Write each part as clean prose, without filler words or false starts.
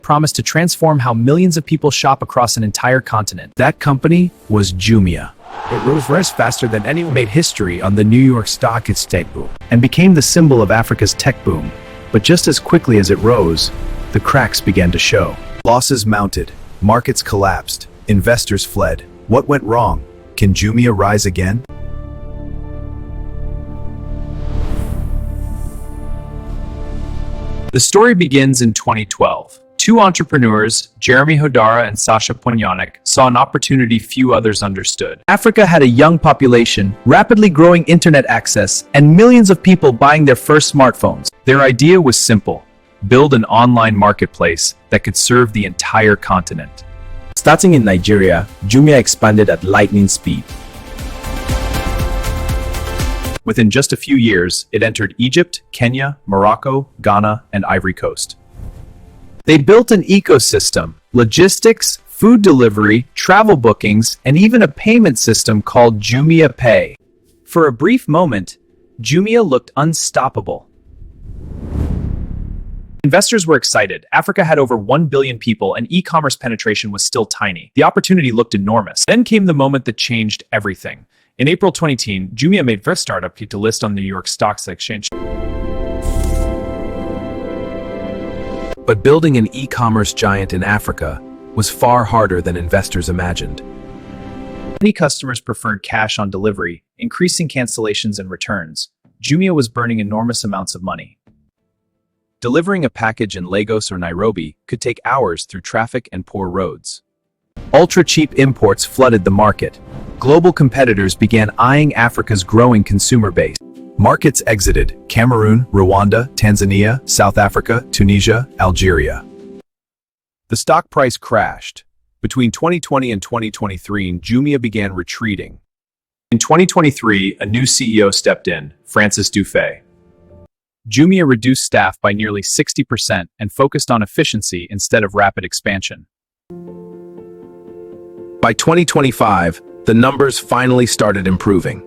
promised to transform how millions of people shop across an entire continent. That company was Jumia. It rose faster than anyone, made history on the New York Stock Exchange and became the symbol of Africa's tech boom. But just as quickly as it rose, the cracks began to show. Losses mounted, markets collapsed, investors fled. What went wrong? Can Jumia rise again? The story begins in 2012. Two entrepreneurs, Jeremy Hodara and Sasha Ponyanik, saw an opportunity few others understood. Africa had a young population, rapidly growing internet access, and millions of people buying their first smartphones. Their idea was simple: build an online marketplace that could serve the entire continent. Starting in Nigeria, Jumia expanded at lightning speed. Within just a few years, it entered Egypt, Kenya, Morocco, Ghana, and Ivory Coast. They built an ecosystem: logistics, food delivery, travel bookings, and even a payment system called Jumia Pay. For a brief moment, Jumia looked unstoppable. Investors were excited. Africa had over 1 billion people and e-commerce penetration was still tiny. The opportunity looked enormous. Then came the moment that changed everything. In April 2010, Jumia made first startup to list on the New York Stock Exchange. But building an e-commerce giant in Africa was far harder than investors imagined. Many customers preferred cash on delivery, increasing cancellations and returns. Jumia was burning enormous amounts of money. Delivering a package in Lagos or Nairobi could take hours through traffic and poor roads. Ultra-cheap imports flooded the market. Global competitors began eyeing Africa's growing consumer base. Markets exited: Cameroon, Rwanda, Tanzania, South Africa, Tunisia, Algeria. The stock price crashed. Between 2020 and 2023, Jumia began retreating. In 2023, a new CEO stepped in, Francis Dufay. Jumia reduced staff by nearly 60% and focused on efficiency instead of rapid expansion. By 2025, the numbers finally started improving.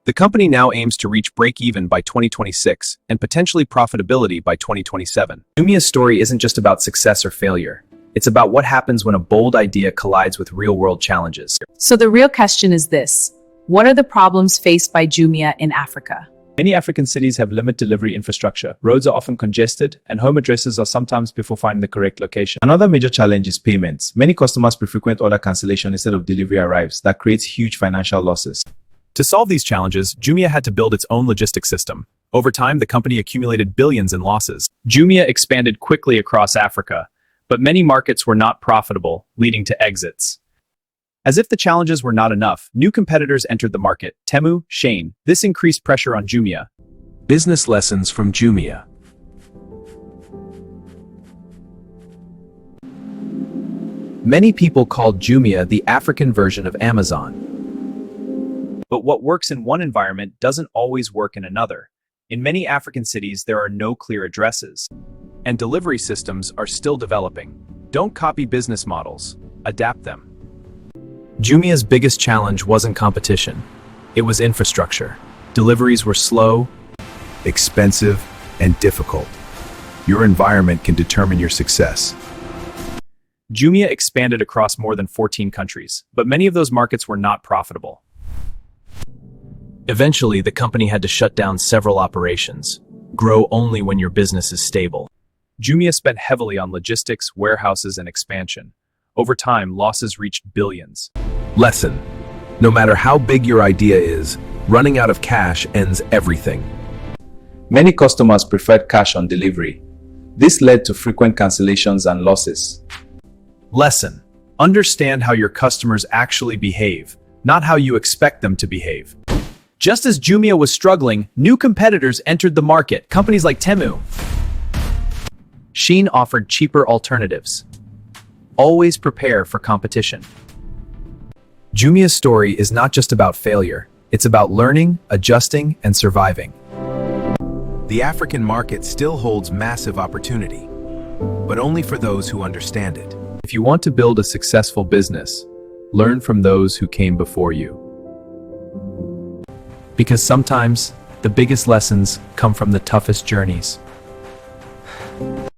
The company now aims to reach break-even by 2026 and potentially profitability by 2027. Jumia's story isn't just about success or failure. It's about what happens when a bold idea collides with real-world challenges. So the real question is this: what are the problems faced by Jumia in Africa? Many African cities have limited delivery infrastructure. Roads are often congested, and home addresses are sometimes before finding the correct location. Another major challenge is payments. Many customers frequent order cancellation instead of delivery arrives. That creates huge financial losses. To solve these challenges, Jumia had to build its own logistics system. Over time, the company accumulated billions in losses. Jumia expanded quickly across Africa, but many markets were not profitable, leading to exits. As if the challenges were not enough, new competitors entered the market: Temu, Shein. This increased pressure on Jumia. Business lessons from Jumia. Many people called Jumia the African version of Amazon. But what works in one environment doesn't always work in another. In many African cities, there are no clear addresses, and delivery systems are still developing. Don't copy business models, adapt them. Jumia's biggest challenge wasn't competition. It was infrastructure. Deliveries were slow, expensive, and difficult. Your environment can determine your success. Jumia expanded across more than 14 countries, but many of those markets were not profitable. Eventually, the company had to shut down several operations. Grow only when your business is stable. Jumia spent heavily on logistics, warehouses, and expansion. Over time, losses reached billions. Lesson: no matter how big your idea is, running out of cash ends everything. Many customers preferred cash on delivery. This led to frequent cancellations and losses. Lesson: understand how your customers actually behave, not how you expect them to behave. Just as Jumia was struggling, new competitors entered the market. Companies like Temu. Shein offered cheaper alternatives. Always prepare for competition. Jumia's story is not just about failure. It's about learning, adjusting, and surviving. The African market still holds massive opportunity, but only for those who understand it. If you want to build a successful business, learn from those who came before you. Because sometimes the biggest lessons come from the toughest journeys.